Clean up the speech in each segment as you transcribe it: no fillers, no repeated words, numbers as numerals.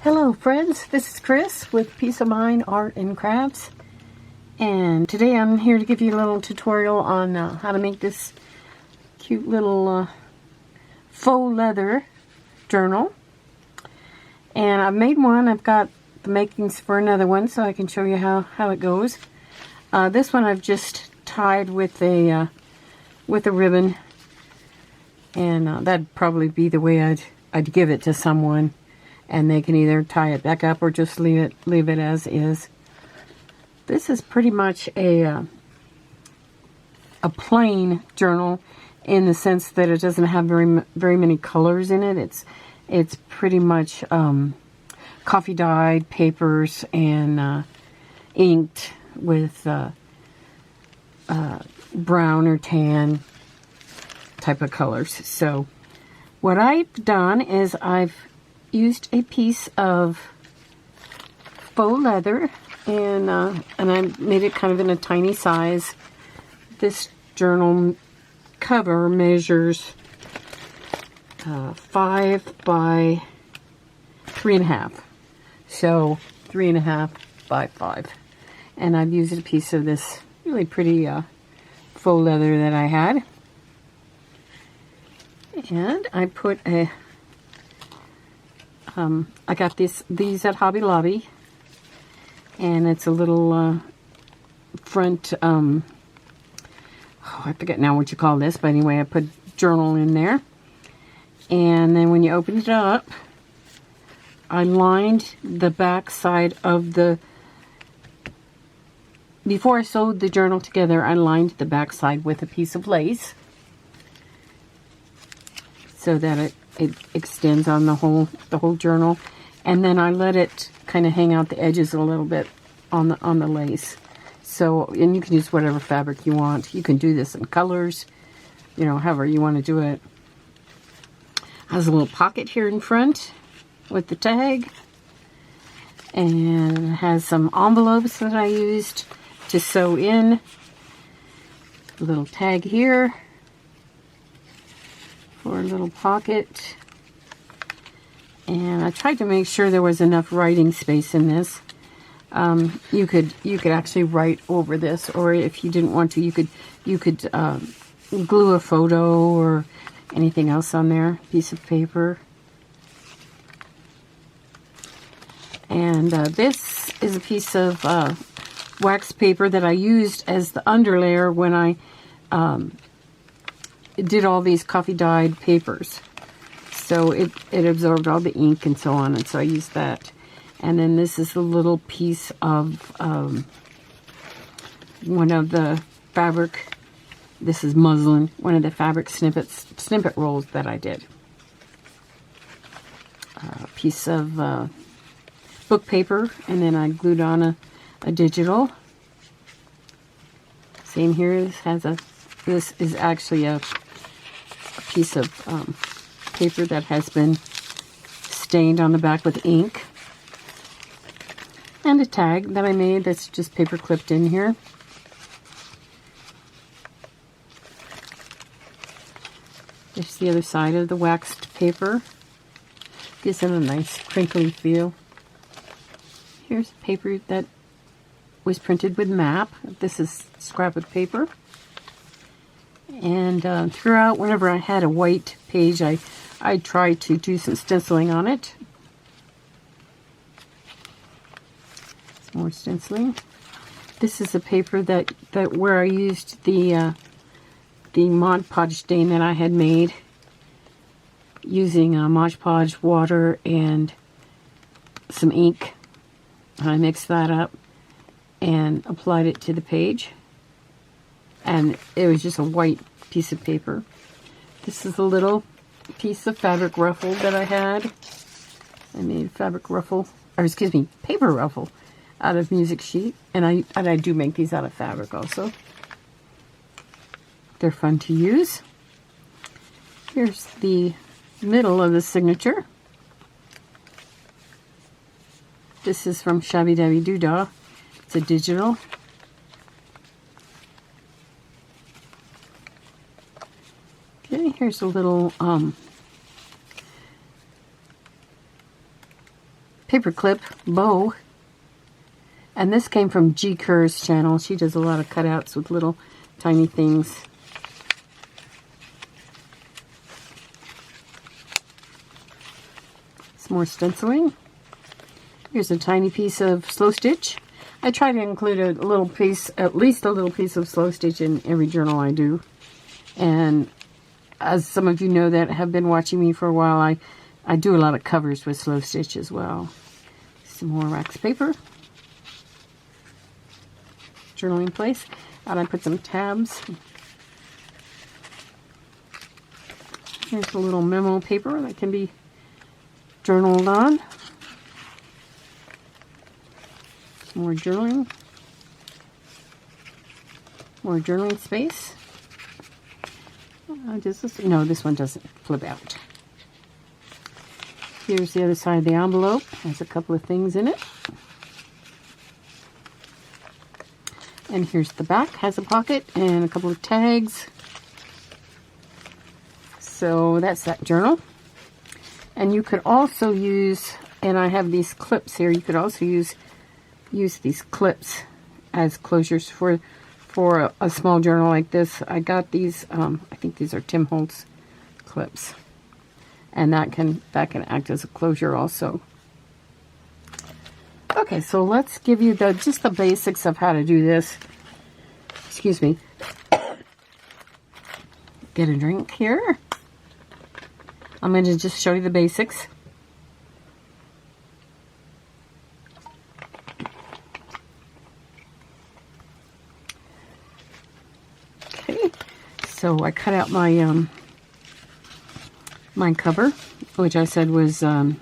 Hello friends, this is Chris with Peace of Mind Art and Crafts, and today I'm here to give you a little tutorial on how to make this cute little faux leather journal. And I've made one. I've got the makings for another one, so I can show you how it goes. This one I've just tied with a ribbon, and that'd probably be the way I'd give it to someone. And they can either tie it back up or just leave it as is. This is pretty much a plain journal in the sense that it doesn't have very many colors in it. It's pretty much coffee dyed papers and inked with brown or tan type of colors. So what I've done is I've used a piece of faux leather and I made it kind of in a tiny size. This journal cover measures 5 by 3.5, so 3.5 by 5, and I've used a piece of this really pretty faux leather that I had, and I put I got these at Hobby Lobby, and it's a little front, I forget now what you call this, but anyway, I put journal in there, and then when you open it up, I lined the back side of before I sewed the journal together, I lined the back side with a piece of lace so that it extends on the whole journal, and then I let it kind of hang out the edges a little bit on the lace. So, and you can use whatever fabric you want. You can do this in colors, you know, however you want to do it. Has a little pocket here in front with the tag, and it has some envelopes that I used to sew in. A little tag here for a little pocket, and I tried to make sure there was enough writing space in this. You could actually write over this, or if you didn't want to, you could glue a photo or anything else on there, piece of paper. And this is a piece of wax paper that I used as the underlayer when I did all these coffee dyed papers. So it absorbed all the ink and so on, and so I used that. And then this is a little piece of one of the fabric, this is muslin, one of the fabric snippet rolls that I did. A piece of book paper, and then I glued on a digital. Same here, this is actually a piece of paper that has been stained on the back with ink. And a tag that I made that's just paper clipped in here. There's the other side of the waxed paper. Gives it a nice crinkly feel. Here's paper that was printed with map. This is scrap of paper. And throughout, whenever I had a white page, I tried to do some stenciling on it. Some more stenciling. This is a paper that where I used the Mod Podge stain that I had made using Mod Podge water and some ink. I mixed that up and applied it to the page, and it was just a white piece of paper. This is a little piece of fabric ruffle that I had. I made fabric ruffle, or excuse me, paper ruffle out of music sheet, and I do make these out of fabric also. They're fun to use. Here's the middle of the signature. This is from Shabby Dabby Doodah. It's a digital. Okay, here's a little paperclip bow. And this came from G. Kerr's channel. She does a lot of cutouts with little tiny things. Some more stenciling. Here's a tiny piece of slow stitch. I try to include a little piece, at least a little piece of slow stitch in every journal I do. And as some of you know that have been watching me for a while, I do a lot of covers with slow stitch as well. Some more wax paper. Journaling place. And I put some tabs. Here's a little memo paper that can be journaled on. Some more journaling. More journaling space. No, this one doesn't flip out. Here's the other side of the envelope. Has a couple of things in it. And here's the back. Has a pocket and a couple of tags. So that's that journal. And you could also use, and I have these clips here, you could also use these clips as closures for a small journal like this. I got these, I think these are Tim Holtz clips. And that can act as a closure also. Okay, so let's give you just the basics of how to do this. Excuse me. Get a drink here. I'm going to just show you the basics. Okay, so I cut out my my cover, which I said was 5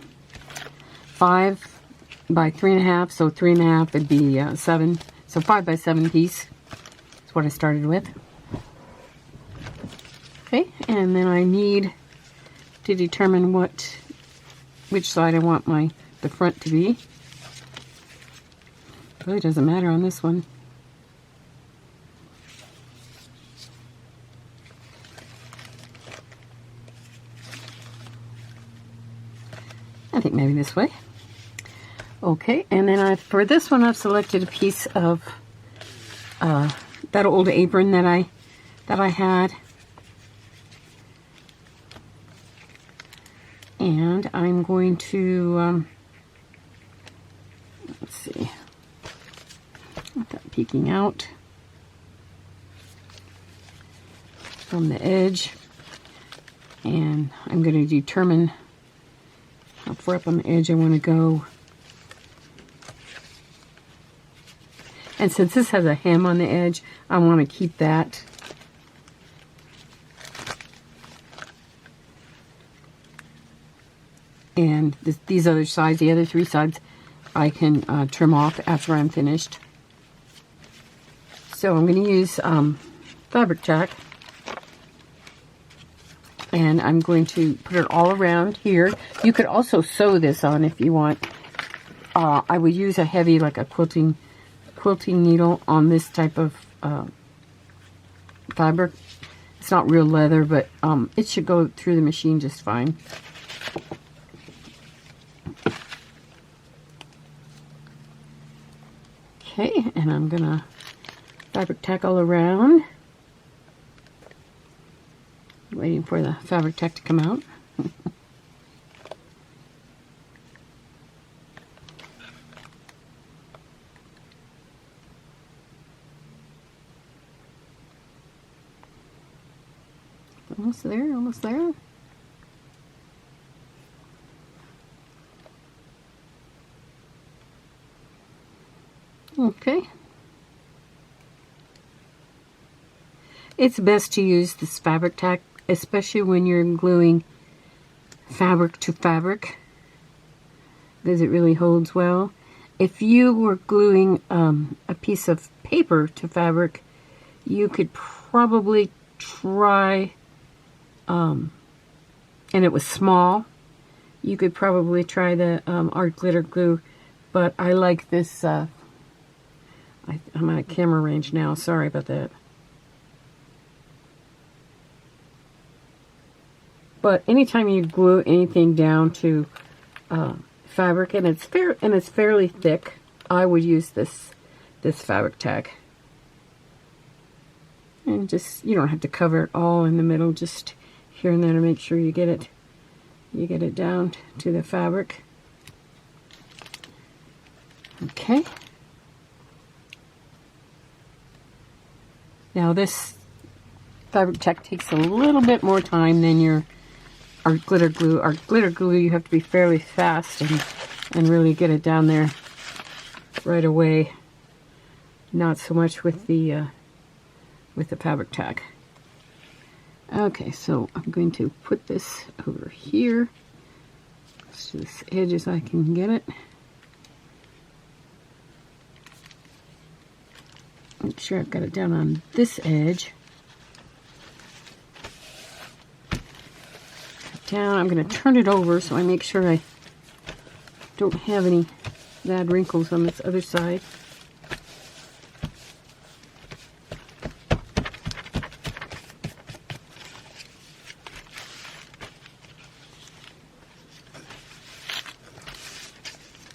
by 3.5, so 3.5 would be 7, so 5 by 7 piece. That's what I started with. Okay, and then I need to determine which side I want the front to be. Really doesn't matter on this one. I think maybe this way. Okay, and then for this one I've selected a piece of that old apron that I had. And I'm going to, let's see, with that peeking out from the edge. And I'm going to determine how far up on the edge I want to go. And since this has a hem on the edge, I want to keep that. And these other sides, the other 3 sides, I can trim off after I'm finished. So I'm going to use fabric tack. And I'm going to put it all around here. You could also sew this on if you want. I would use a heavy, like a quilting needle on this type of fabric. It's not real leather, but it should go through the machine just fine. Okay, and I'm gonna fabric tack all around. Waiting for the fabric tack to come out. Almost there, almost there. Okay. It's best to use this fabric tack, especially when you're gluing fabric to fabric, because it really holds well. If you were gluing a piece of paper to fabric, you could probably try, and it was small, you could probably try the art glitter glue, but I like this, I'm at camera range now, sorry about that. But anytime you glue anything down to fabric, and it's fairly thick, I would use this fabric tag. And just, you don't have to cover it all in the middle, just here and there to make sure you get it down to the fabric. Okay. Now this fabric tag takes a little bit more time than our glitter glue. Our glitter glue, you have to be fairly fast and really get it down there right away. Not so much with the fabric tag. Okay, so I'm going to put this over here to this edge as I can get it. Make sure I've got it down on this edge. Down, I'm going to turn it over so I make sure I don't have any bad wrinkles on this other side.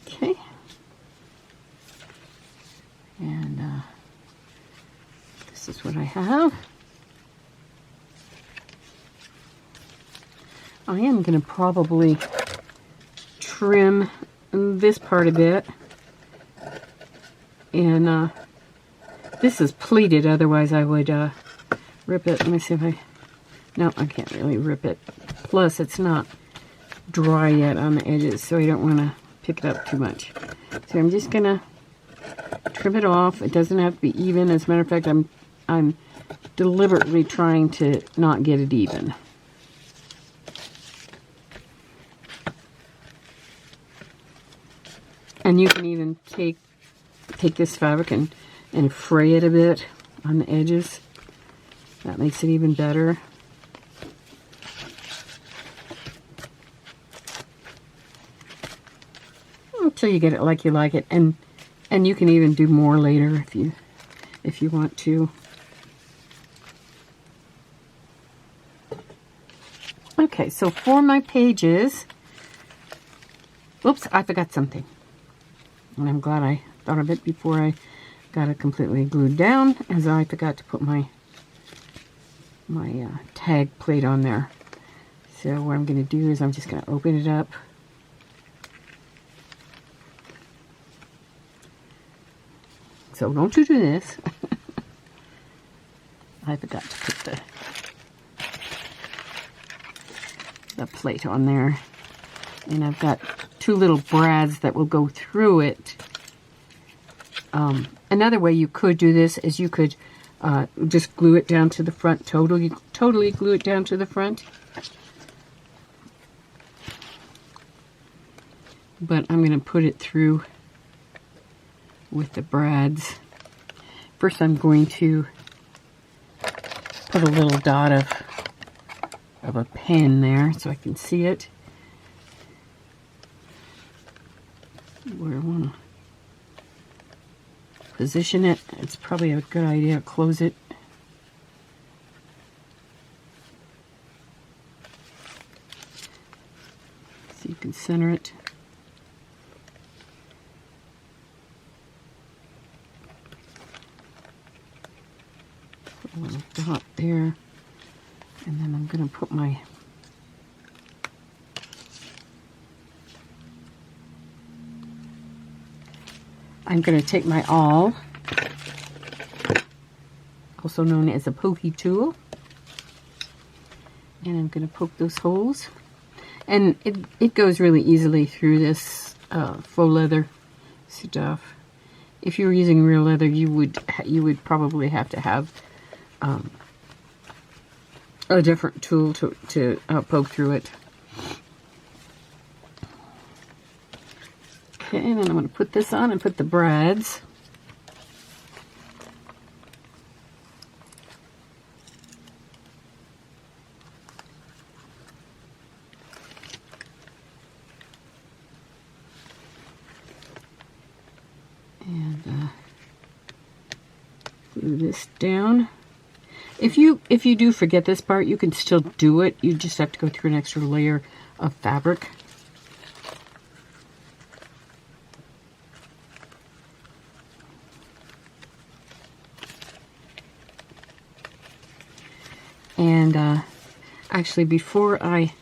Okay. And this is what I have. I am going to probably trim this part a bit. And this is pleated, otherwise I would rip it. Let me see if no, I can't really rip it. Plus, it's not dry yet on the edges, so I don't want to pick it up too much. So I'm just going to trim it off. It doesn't have to be even. As a matter of fact, I'm deliberately trying to not get it even. And you can even take this fabric and fray it a bit on the edges. That makes it even better. Until you get it like you like it, and you can even do more later if you want to. Okay, so for my pages, oops, I forgot something. And I'm glad I thought of it before I got it completely glued down, as I forgot to put my tag plate on there. So what I'm going to do is I'm just going to open it up. So don't you do this. I forgot to put the plate on there. And I've got two little brads that will go through it. Another way you could do this is you could just glue it down to the front, totally glue it down to the front. But I'm going to put it through with the brads. First I'm going to put a little dot of a pen there so I can see it. Where I want to position it, it's probably a good idea to close it. So you can center it. Put a little dot there, and then I'm going to put my I'm going to take my awl, also known as a pokey tool, and I'm going to poke those holes. And it goes really easily through this faux leather stuff. If you were using real leather, you would probably have to have a different tool to poke through it. Okay, and then I'm going to put this on and put the brads. And glue this down. If you do forget this part, you can still do it. You just have to go through an extra layer of fabric. And actually, before I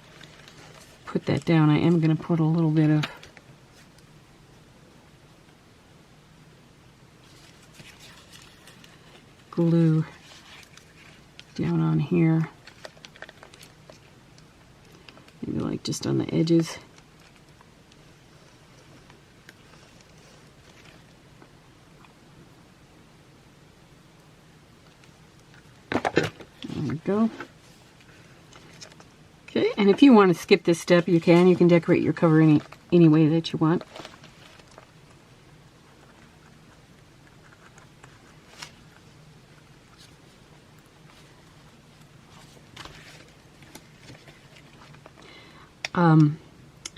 put that down, I am going to put a little bit of glue down on here. Maybe like just on the edges. There we go. Okay, and if you want to skip this step, you can. You can decorate your cover any way that you want.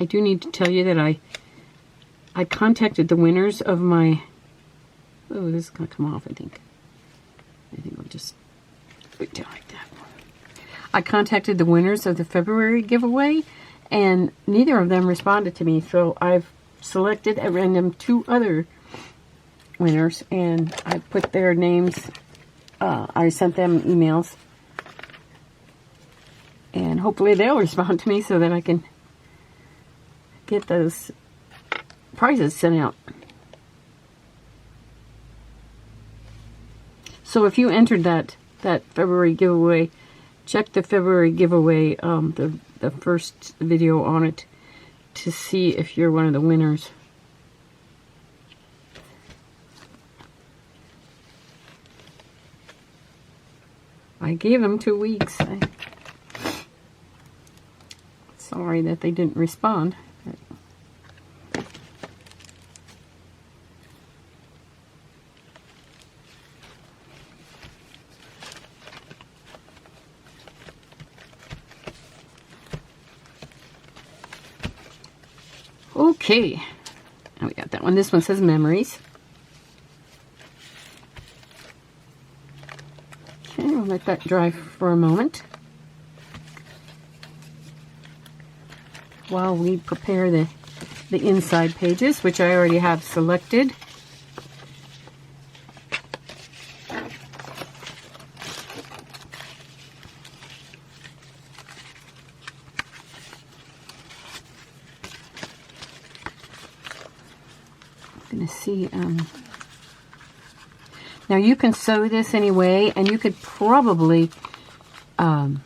I do need to tell you that I contacted the winners of my... Oh, this is going to come off, I think. I'll just put it down like that. I contacted the winners of the February giveaway, and neither of them responded to me, so I've selected at random 2 other winners, and I put their names, I sent them emails, and hopefully they'll respond to me so that I can get those prizes sent out. So if you entered that February giveaway, check the February giveaway, the first video on it, to see if you're one of the winners. I gave them 2 weeks. Sorry that they didn't respond. Okay, now we got that one. This one says memories. Okay, we'll let that dry for a moment while we prepare the inside pages, which I already have selected. Going to see, now you can sew this anyway, and you could probably sew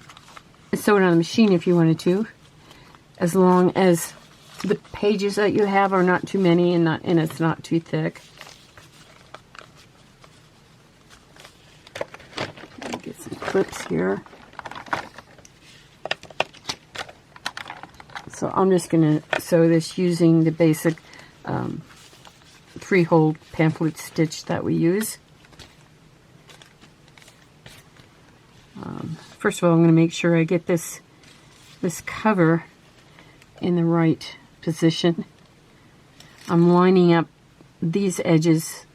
it on a machine if you wanted to, as long as the pages that you have are not too many and it's not too thick. Get some clips here. So I'm just going to sew this using the basic freehold pamphlet stitch that we use. First of all, I'm going to make sure I get this cover in the right position. I'm lining up these edges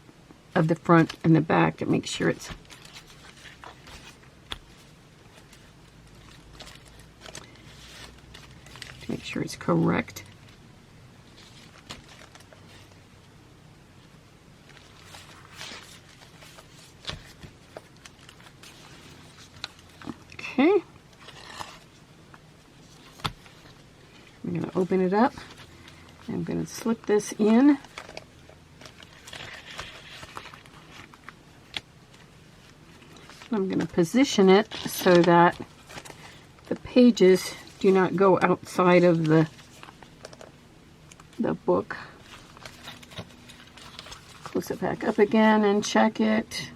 of the front and the back to make sure it's correct. Okay. I'm going to open it up. I'm going to slip this in. I'm going to position it so that the pages do not go outside of the book. Close it back up again and check it.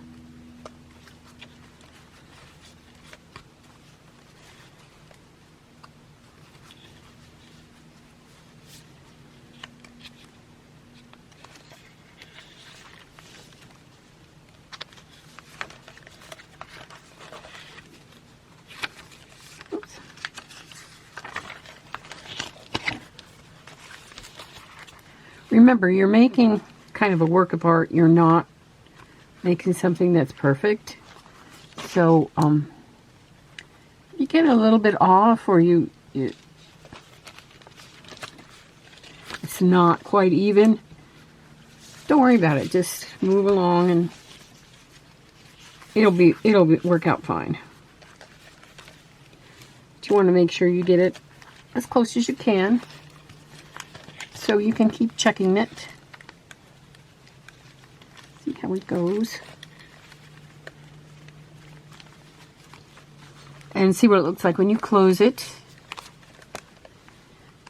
Remember, you're making kind of a work of art. You're not making something that's perfect. So, you get a little bit off, or it's not quite even. Don't worry about it. Just move along, and it'll work out fine. But you want to make sure you get it as close as you can, so you can keep checking it. See how it goes. And see what it looks like when you close it.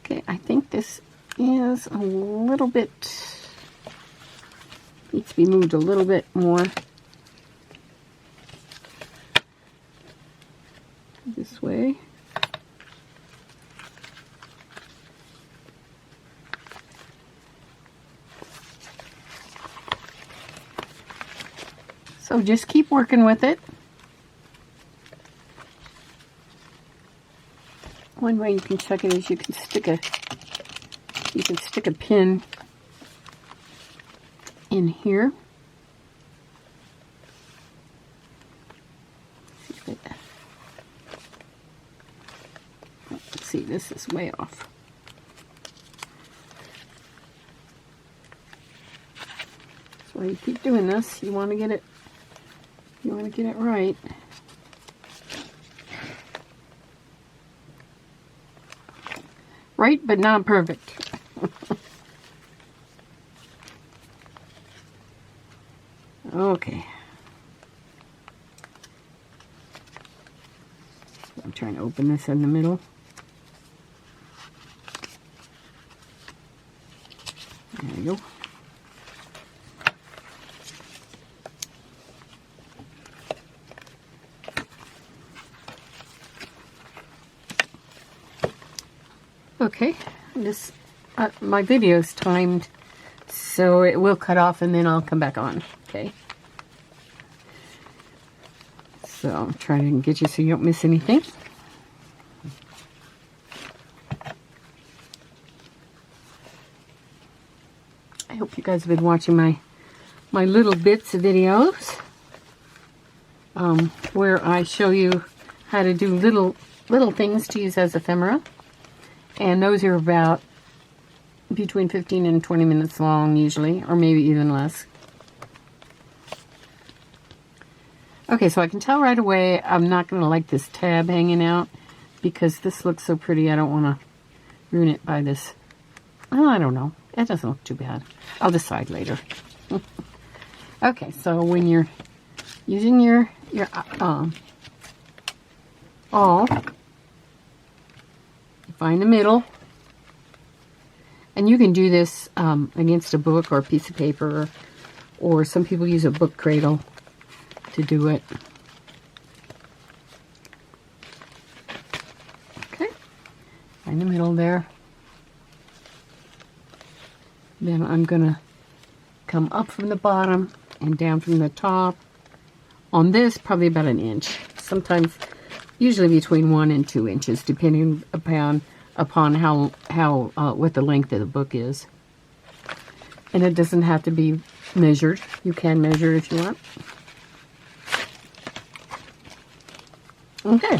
Okay, I think this is a little bit, needs to be moved a little bit more. This way. So just keep working with it. One way you can check it is you can stick a pin in here. Let's see, this is way off. That's why you keep doing this. You want to get it right. Right, but not perfect. Okay. I'm trying to open this in the middle. There we go. Okay, this my video's timed, so it will cut off and then I'll come back on. Okay. So I'm trying to get you so you don't miss anything. I hope you guys have been watching my little bits of videos where I show you how to do little things to use as ephemera. And those are about between 15 and 20 minutes long usually, or maybe even less. Okay, so I can tell right away I'm not going to like this tab hanging out because this looks so pretty. I don't want to ruin it by this. Oh, I don't know. It doesn't look too bad. I'll decide later. Okay, so when you're using your awl, find the middle, and you can do this against a book or a piece of paper, or some people use a book cradle to do it. Okay, find the middle there. Then I'm gonna come up from the bottom and down from the top. On this, probably about an inch. Sometimes, usually between 1 and 2 inches, depending upon how what the length of the book is. And it doesn't have to be measured. You can measure if you want. Okay.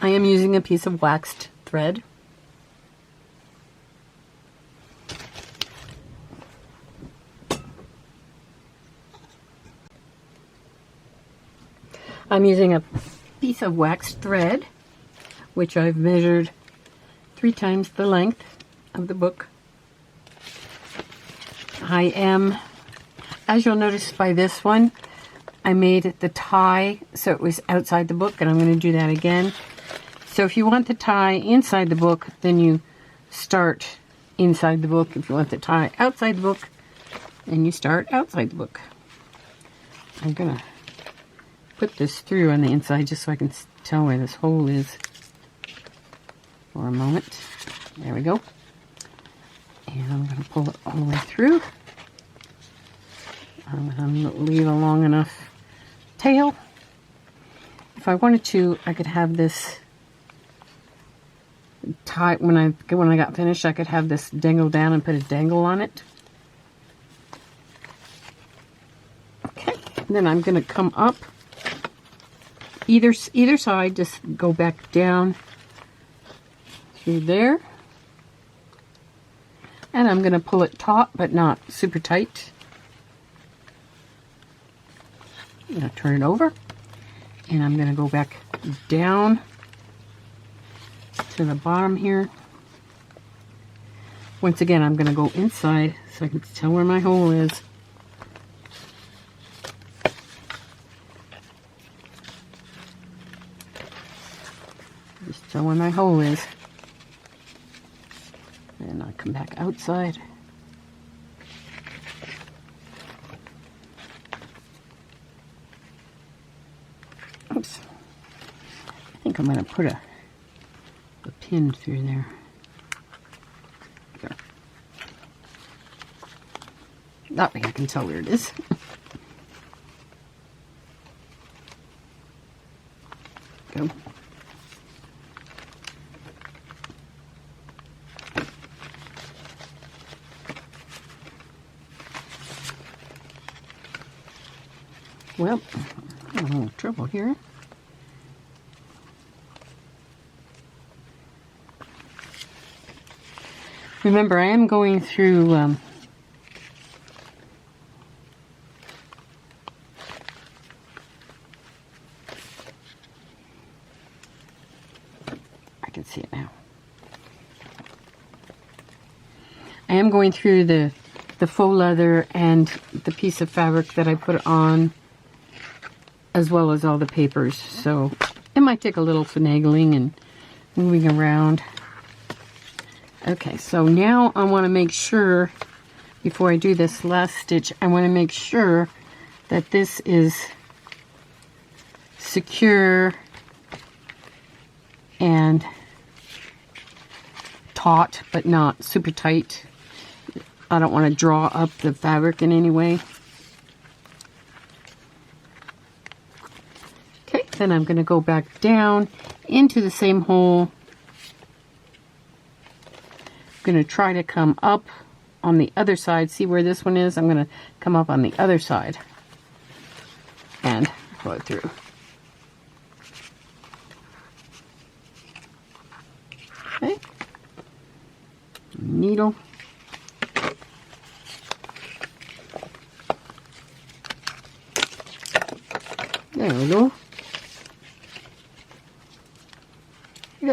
I am using a piece of waxed thread. I'm using a piece of waxed thread, which I've measured 3 times the length of the book. I am, as you'll notice by this one, I made the tie so it was outside the book, and I'm going to do that again. So if you want the tie inside the book, then you start inside the book. If you want the tie outside the book, then you start outside the book. I'm going to put this through on the inside just so I can tell where this hole is for a moment. There we go. And I'm going to pull it all the way through. I'm going to leave a long enough tail. If I wanted to, I could have this tie, when I got finished, I could have this dangle down and put a dangle on it. Okay, and then I'm going to come up either side, just go back down through there, and I'm going to pull it taut but not super tight. I'm going to turn it over, and I'm going to go back down to the bottom here. Once again, I'm going to go inside so I can tell where my hole is. Just tell where my hole is. And I come back outside. Oops. I think I'm going to put a pin through there. There. That way I can tell where it is. Go. Well, I'm having a little trouble here. Remember, I am going through I can see it now. I am going through the faux leather and the piece of fabric that I put on, as well as all the papers, so it might take a little finagling and moving around. Okay, so now I want to make sure, before I do this last stitch, I want to make sure that this is secure and taut, but not super tight. I don't want to draw up the fabric in any way. Okay, then I'm going to go back down into the same hole. I'm going to try to come up on the other side. See where this one is? I'm going to come up on the other side and pull it through. Okay. Needle. There we go.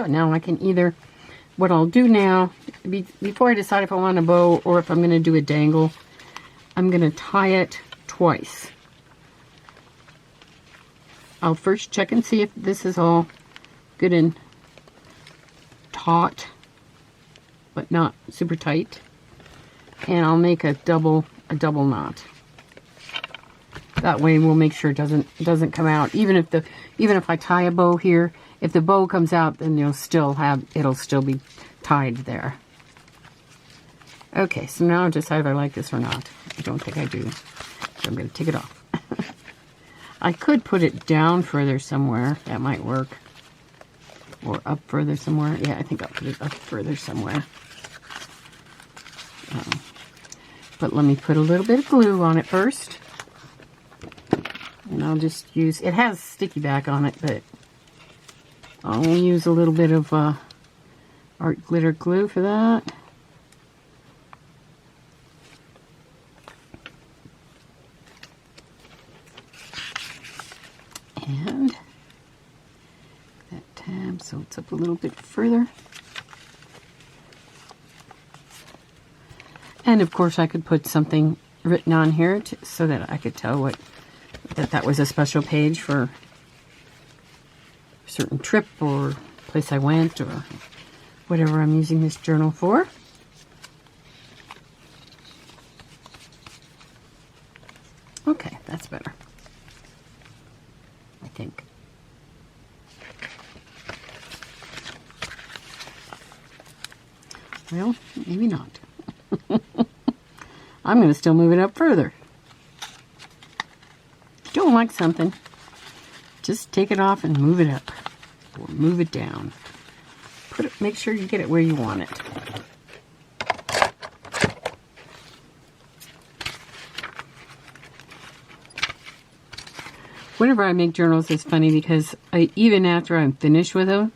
Now I can either, what I'll do now, before I decide if I want a bow or if I'm going to do a dangle, I'm going to tie it twice. I'll first check and see if this is all good and taut, but not super tight. And I'll make a double knot. That way we'll make sure it doesn't come out. Even if I tie a bow here, if the bow comes out, then it'll still be tied there. Okay, so now I'll decide if I like this or not. I don't think I do. So I'm going to take it off. I could put it down further somewhere. That might work. Or up further somewhere. Yeah, I think I'll put it up further somewhere. But let me put a little bit of glue on it first. And I'll just use, it has sticky back on it, but I'll use a little bit of art glitter glue for that. And that tab so it's up a little bit further. And of course I could put something written on here so that I could tell that was a special page for a certain trip or place I went or whatever I'm using this journal for. Okay, that's better, I think. Well, maybe not. I'm going to still move it up further. If you don't like something, just take it off and move it up. Or move it down. Make sure you get it where you want it. Whenever I make journals, it's funny because even after I'm finished with them,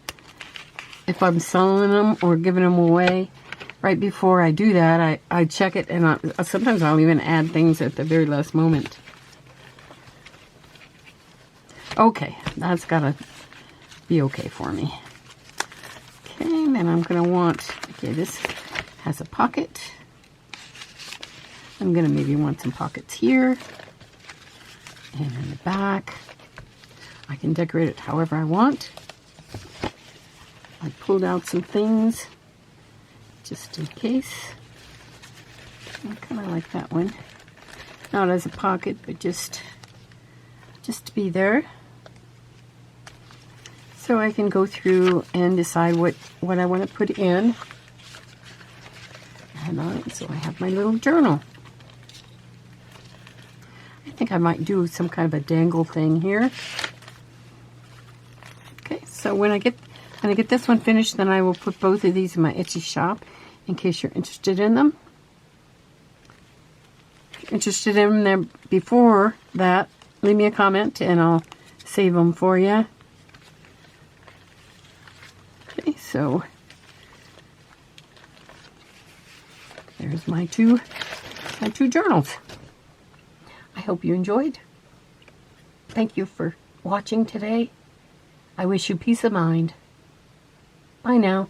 if I'm selling them or giving them away, right before I do that, I check it, and sometimes I'll even add things at the very last moment. Okay, that's gotta be okay for me. Okay, then I'm gonna want, okay, this has a pocket. I'm gonna maybe want some pockets here and in the back. I can decorate it however I want. I pulled out some things just in case. I kind of like that one. Not as a pocket, but just to be there. So I can go through and decide what I want to put in. And so I have my little journal. I think I might do some kind of a dangle thing here. Okay, so when I get this one finished, then I will put both of these in my Etsy shop in case you're interested in them. If you're interested in them before that, leave me a comment and I'll save them for you. Okay, so there's my two journals. I hope you enjoyed. Thank you for watching today. I wish you peace of mind. Bye now.